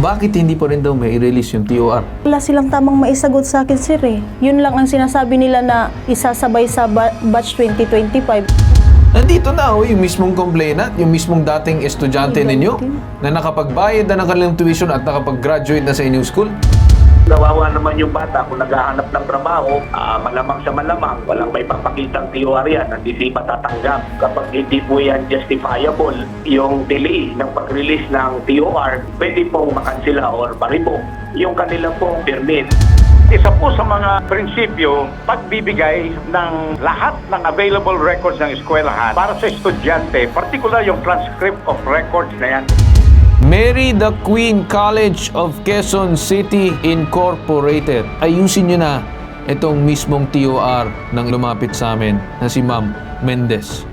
Bakit hindi pa rin daw may i-release yung TOR? Wala silang tamang maisagot sa akin, sir eh. Yun lang ang sinasabi nila na isasabay sa batch 2025. Nandito na yung mismong complainant, yung mismong dating estudyante ninyo na nakapagbayad na ng kanilang tuition at nakapag-graduate na sa inyong school. Nawawa naman yung bata kung naghahanap ng trabaho, malamang sa malamang, walang may papakitang TOR yan, hindi matatanggap. Kapag hindi po yan justifiable, yung delay ng pag-release ng TOR, pwede pong makansila or maribo yung kanilang pong permit. Isa po sa mga prinsipyo, pagbibigay ng lahat ng available records ng eskwelahan para sa estudyante, particular yung transcript of records na yan. Mary the Queen College of Quezon City Incorporated. Ayusin nyo na itong mismong TOR ng lumapit sa amin na si Ma'am Mendez.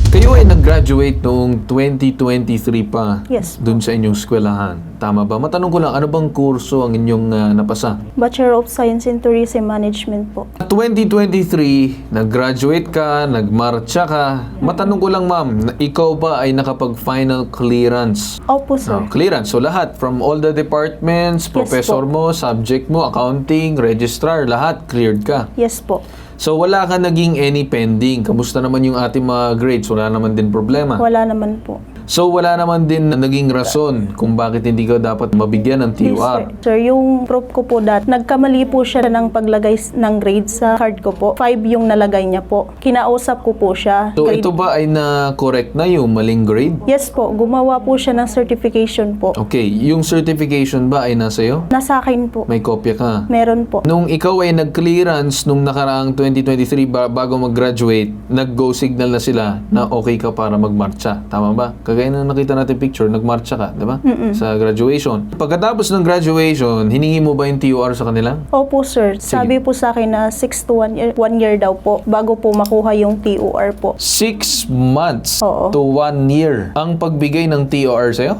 Kayo ay nag-graduate noong 2023 pa dun sa inyong eskwelahan. Tama ba? Matanong ko lang, ano bang kurso ang inyong napasa? Bachelor of Science in Tourism Management po. 2023, nag-graduate ka, nagmarcha ka. Matanong ko lang, ma'am, ikaw ba ay nakapag-final clearance? Opo, sir. Clearance. So lahat, from all the departments, professor mo, subject mo, accounting, registrar, lahat cleared ka. Yes po. So wala ka naging any pending. Kamusta naman yung ating mga grades? Wala naman din problema. Wala naman po. So wala naman din naging rason kung bakit hindi ka dapat mabigyan ng TOR. Yes, sir. Yung prof ko po nagkamali po siya ng paglagay ng grade sa card ko po. 5 yung nalagay niya po. Kinausap ko po siya. So ito ba ay na-correct na yung maling grade? Yes po. Gumawa po siya ng certification po. Okay. Yung certification ba ay nasa iyo? Nasa akin po. May kopya ka? Meron po. Nung ikaw ay nag-clearance nung nakaraang 2023 bago mag-graduate, nag-go signal na sila na okay ka para magmarcha. Tama ba? Kagaya na nakita natin picture, nagmarcha ka, di ba? Sa graduation. Pagkatapos ng graduation, hiningi mo ba yung TOR sa kanila? Opo, sir. Sabi po sa akin na 6 to 1 year daw po bago po makuha yung TOR po. 6 months Oo. to 1 year ang pagbigay ng TOR sa'yo?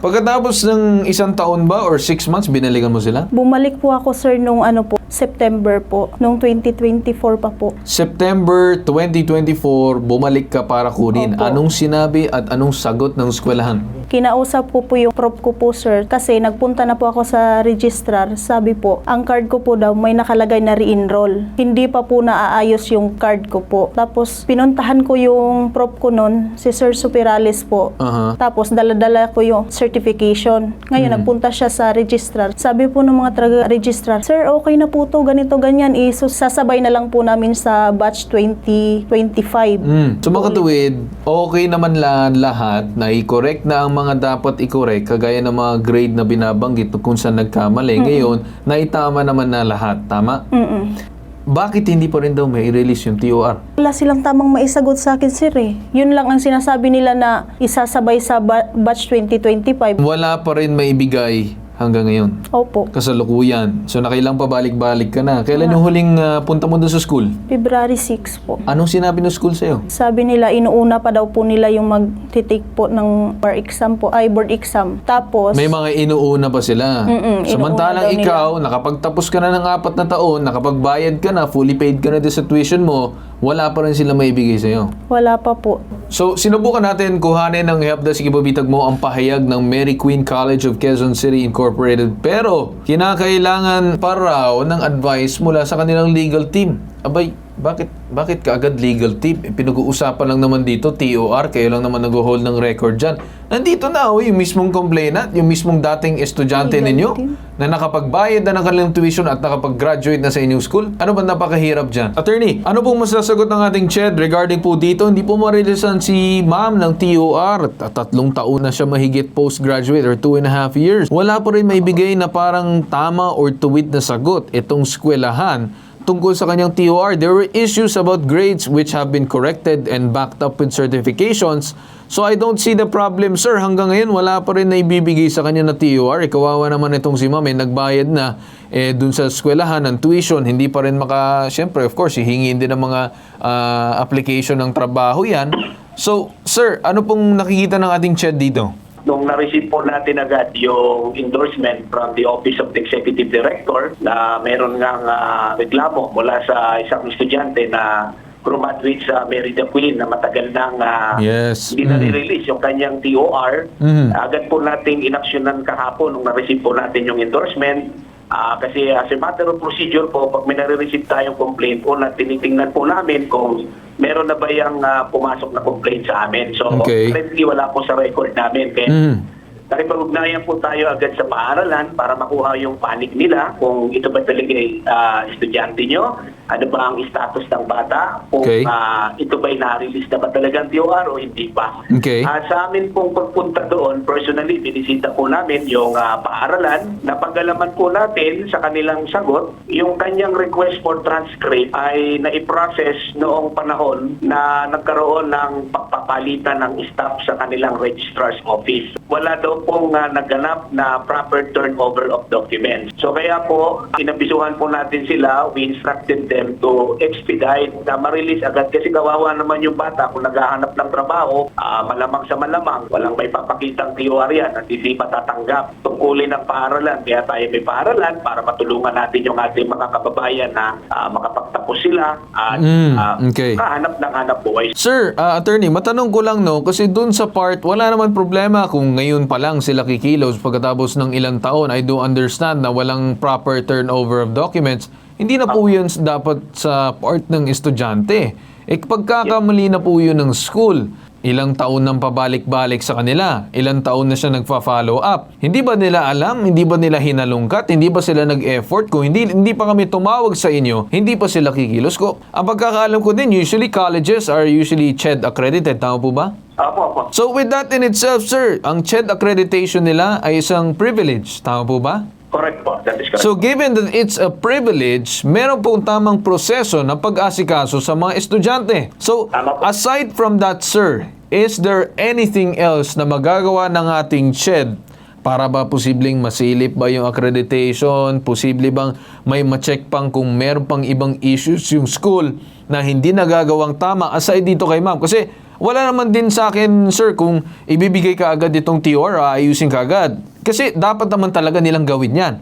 Pagkatapos ng isang taon ba or 6 months, binalikan mo sila? Bumalik po ako, sir, nung September po, nung 2024 pa po. September 2024, bumalik ka para kunin. Opo. Anong sinabi at anong sagot ng eskwelahan? Kinausap ko po yung prof ko po, sir, kasi nagpunta na po ako sa registrar. Sabi po, ang card ko po daw may nakalagay na re-enroll. Hindi pa po naaayos yung card ko po. Tapos pinuntahan ko yung prof ko nun, si Sir Superalis po. Tapos dala-dala ko yung certification. Ngayon nagpunta siya sa registrar. Sabi po ng mga taga-registrar, "Sir, okay na po to, ganito, ganyan. Sasabay na lang po namin sa batch 2025. So makatuwid, okay naman lahat na i-correct na ang mga dapat i-correct, kagaya ng mga grade na binabanggit kung saan nagkamali. Ngayon, naitama naman na lahat. Tama? Bakit hindi pa rin daw may i-release yung TOR? Wala silang tamang maisagot sa akin, sir eh. Yun lang ang sinasabi nila na isasabay sa batch 2025. Wala pa rin maibigay hanggang ngayon. Opo. Kasalukuyan. So nakailang pabalik-balik ka na. Kailan yung huling punta mo doon sa school? February 6 po. Anong sinabi ng school sa'yo? Sabi nila, inuuna pa daw po nila yung mag-take po ng board exam. Tapos, May mga inuuna pa sila. Samantalang inuuna daw ikaw, nakapagtapos ka na ng 4 na taon, nakapagbayad ka na, fully paid ka na din sa tuition mo, wala pa rin sila maibigay sa'yo. wala pa po. So, sinubukan natin kuhanin ng Hepda, sige babitag mo ang pahayag ng Mary Queen College of Quezon City Incorporated. Pero, kinakailangan pa raw ng advice mula sa kanilang legal team. Abay, bakit kaagad legal team? Pinag-uusapan lang naman dito, TOR, kayo lang naman nag-hold ng record dyan. Nandito na yung mismong complainant, yung mismong dating estudyante ninyo na nakapagbayad na ng kanilang tuition at nakapag-graduate na sa inyong school. Ano ba napakahirap dyan? Attorney, ano pong masasagot ng ating CHED regarding po dito? Hindi po marilisan si ma'am ng TOR. 3 taon na siya mahigit postgraduate or 2.5 years. Wala pa rin maibigay na parang tama or tuwid na sagot itong eskwelahan tungkol sa kanyang TOR. There were issues about grades which have been corrected and backed up with certifications. So I don't see the problem, sir. Hanggang ngayon, wala pa rin na ibibigay sa kanya na TOR. Kawawa naman itong si ma'am, nagbayad na dun sa eskwelahan ng tuition. Hindi pa rin siyempre, of course, hihingin din ng mga application ng trabaho yan. So, sir, ano pong nakikita ng ating CHED dito? Nung na-receive po natin agad yung endorsement from the Office of the Executive Director na meron ngang reklamo mula sa isang estudyante na graduate sa Merida Queen na matagal nang Yes. hindi na-release yung kanyang TOR. Agad po nating inaksyonan kahapon nung na-receive po natin yung endorsement. Kasi as a matter of procedure po, pag may nare-receive tayong complaint po, tinitingnan po namin kung meron na ba yung pumasok na complaint sa amin. So, Okay. currently wala po sa record namin. Kaya nakipag-ugnayan po tayo agad sa paaralan para makuha yung panig nila kung ito ba talaga estudyante nyo, ano ba ang status ng bata, kung Okay. ito ba'y na-release na ba talagang TOR o hindi pa. Okay. Sa amin pong pagpunta doon, personally, binisita po namin yung paaralan. Napag-alaman po natin sa kanilang sagot, yung kanyang request for transcript ay naiprocess noong panahon na nagkaroon ng pagpapalitan ng staff sa kanilang registrar's office. Wala daw pong naganap na proper turnover of documents. So kaya po, inabisuhan po natin sila, we instructed them to expedite na ma-release agad kasi kawawa naman yung bata kung naghahanap ng trabaho, malamang sa malamang, walang may papakitang TOR yan at hindi matatanggap. Tungkulin ng paaralan, kaya tayo may paaralan para matulungan natin yung ating mga kababayan na makapagtapos sila at Okay. kahanap ng hanap buhay. Sir, attorney, matanong ko lang no, kasi dun sa part, wala naman problema kung ngayon pa lang sila kikilos pagkatapos ng ilang taon. I do understand na walang proper turnover of documents. Hindi na po yun dapat sa part ng estudyante. Pagkakamali na po yun ng school, ilang taon nang pabalik-balik sa kanila, ilang taon na siya nagfa-follow up. Hindi ba nila alam? Hindi ba nila hinalungkat? Hindi ba sila nag-effort? Kung hindi pa kami tumawag sa inyo, hindi pa sila kikilos ko. Ang pagkakaalam ko din, usually colleges are usually CHED accredited. Tama po ba? Opo. So with that in itself, sir, ang CHED accreditation nila ay isang privilege. Tama po ba? Correct po. That is correct. So given that it's a privilege, meron pong tamang proseso ng pag-asikaso sa mga estudyante. So Tama po. aside from that, sir, is there anything else na magagawa ng ating CHED para ba posibleng masilip ba yung accreditation? Posible bang may ma-check pang kung meron pang ibang issues yung school na hindi nagagawang tama aside dito kay ma'am? Kasi wala naman din sa akin, sir, kung ibibigay ka agad itong TOR, ayusin ka agad. Kasi dapat naman talaga nilang gawin yan.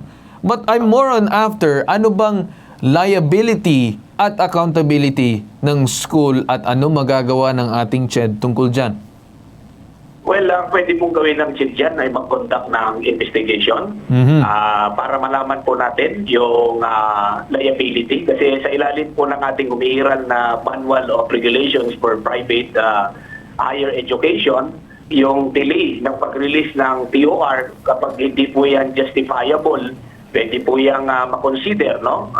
But I'm more on after, ano bang liability at accountability ng school at ano magagawa ng ating CHED tungkol dyan? Well, pwede pong gawin ng CHED dyan ay mag-conduct ng investigation para malaman po natin yung liability. Kasi sa ilalim po ng ating umiiral na Manual of Regulations for Private Higher Education, yung delay ng pag-release ng TOR kapag hindi po yan justifiable, pwede po yung makonsider, no?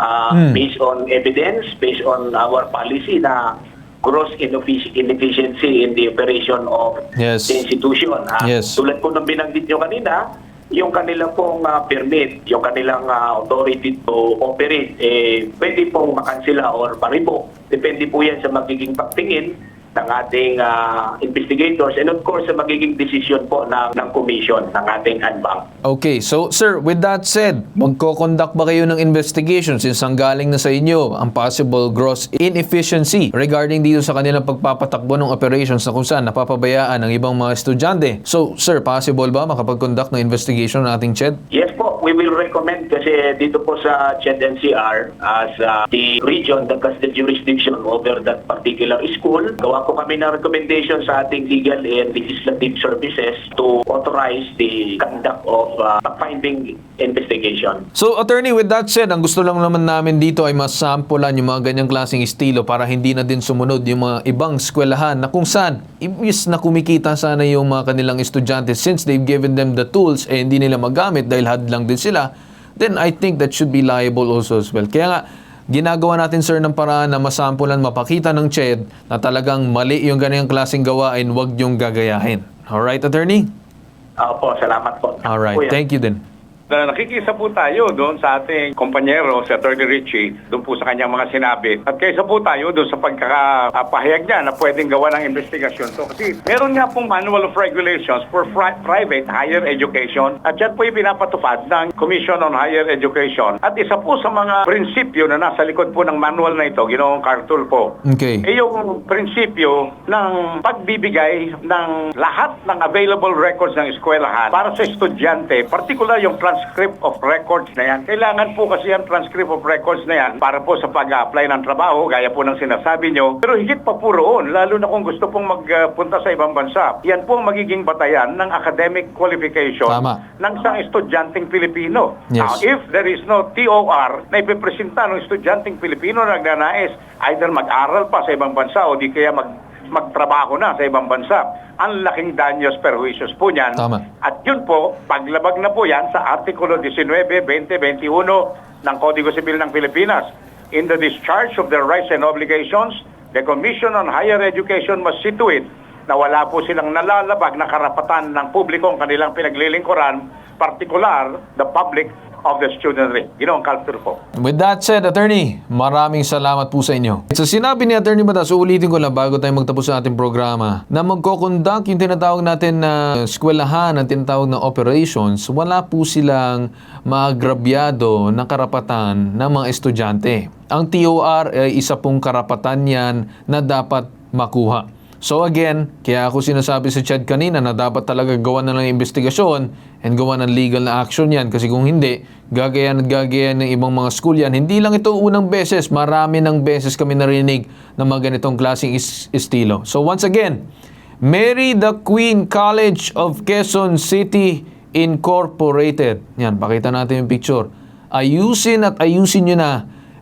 Based on evidence, based on our policy na gross inefficiency in the operation of Yes. the institution. Yes. Tulad po ng binanggit nyo kanina, yung kanilang pong permit, yung kanilang authority to operate, pwede pong makansila or paribo. Depende po yan sa magiging pagtingin ng ating investigators and of course sa magiging decision po ng commission ng ating ANBAC. Okay, so sir, with that said, magko-conduct ba kayo ng investigation since ang galing na sa inyo ang possible gross inefficiency regarding dito sa kanilang pagpapatakbo ng operations na kung saan napapabayaan ng ibang mga estudyante? So, sir, possible ba makapag-conduct ng investigation ng ating CHED? Yes po, we will recommend kasi dito po sa CHED NCR as the region that has the jurisdiction over that particular school, gawa po kami ng recommendation sa ating legal and legislative services to authorize the conduct of finding investigation. So, attorney, with that said, ang gusto lang naman namin dito ay masampulan yung mga ganyang klaseng estilo para hindi na din sumunod yung mga ibang eskwelahan na kung saan, ibis na kumikita sana yung mga kanilang estudyante since they've given them the tools eh hindi nila magamit dahil hadlang din sila, then I think that should be liable also as well. Kaya nga, ginagawa natin, sir, ng paraan na masampulan, mapakita ng CHED na talagang mali yung ganyang klaseng gawain, wag yung gagayahin. Alright, attorney? Opo, salamat po. Alright, Kuya. thank you din. Nakikisa po tayo doon sa ating kompanyero, si Atty. Richie, doon po sa kanyang mga sinabi. At kaysa po tayo doon sa pagkakapahayag niya na pwedeng gawa ng investigasyon. So, kasi meron nga pong Manual of Regulations for Private Higher Education at yan po yung pinapatupad ng Commission on Higher Education. At isa po sa mga prinsipyo na nasa likod po ng manual na ito, Ginoong Cartul po, Okay. yung prinsipyo ng pagbibigay ng lahat ng available records ng eskwelahan para sa estudyante, particular yung transcript of records na yan. Kailangan po kasi ang transcript of records na yan para po sa pag-apply ng trabaho, gaya po ng sinasabi nyo. Pero higit pa po roon, lalo na kung gusto pong magpunta sa ibang bansa. Yan po ang magiging batayan ng academic qualification Tama. ng isang estudyanteng Pilipino. Yes. Now, if there is no TOR na ipipresenta ng estudyanteng Pilipino na nagnanais either mag-aral pa sa ibang bansa o di kaya magtrabaho na sa ibang bansa, ang laking danyos perjuicios po niyan. Tama. At yun po, paglabag na po yan sa Artikulo 19, 20, 21 ng Kodigo Sibil ng Pilipinas. In the discharge of their rights and obligations, the Commission on Higher Education must see to it na wala po silang nalalabag na karapatan ng publiko ang kanilang pinaglilingkuran, particular the public of the studentry. Ginoong culture po. With that said, Attorney, maraming salamat po sa inyo. Sa sinabi ni Attorney Batas, uulitin ko lang bago tayo magtapos sa ating programa, na magkoconduct yung tinatawag natin na eskwelahan, ang tinatawag na operations, wala po silang maagrabyado na karapatan ng mga estudyante. Ang TOR ay isa pong karapatan yan na dapat makuha. So again, kaya ako sinasabi sa Chad kanina na dapat talaga gawa na ng investigasyon and gawa ng legal na action yan. Kasi kung hindi, gagayan at gagayan ng ibang mga school yan. Hindi lang ito unang beses, marami ng beses kami narinig ng mga ganitong klaseng estilo. So once again, Mary the Queen College of Quezon City Incorporated. Yan, pakita natin yung picture. Ayusin at ayusin nyo na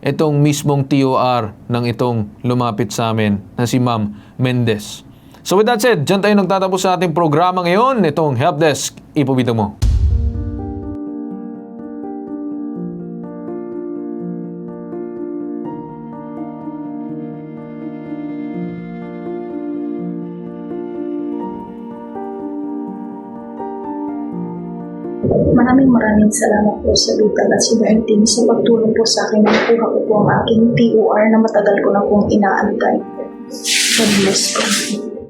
itong mismong TOR ng itong lumapit sa amin na si Ma'am Mendez. So with that said, dyan tayo nagtatapos sa ating programa ngayon. Itong Helpdesk, ipubito mo. Maraming salamat po sa Lutal at sa buong team sa pagtulong po sa akin. Nakuha ko po ang aking TOR na matagal ko na pong inaantay. God bless po.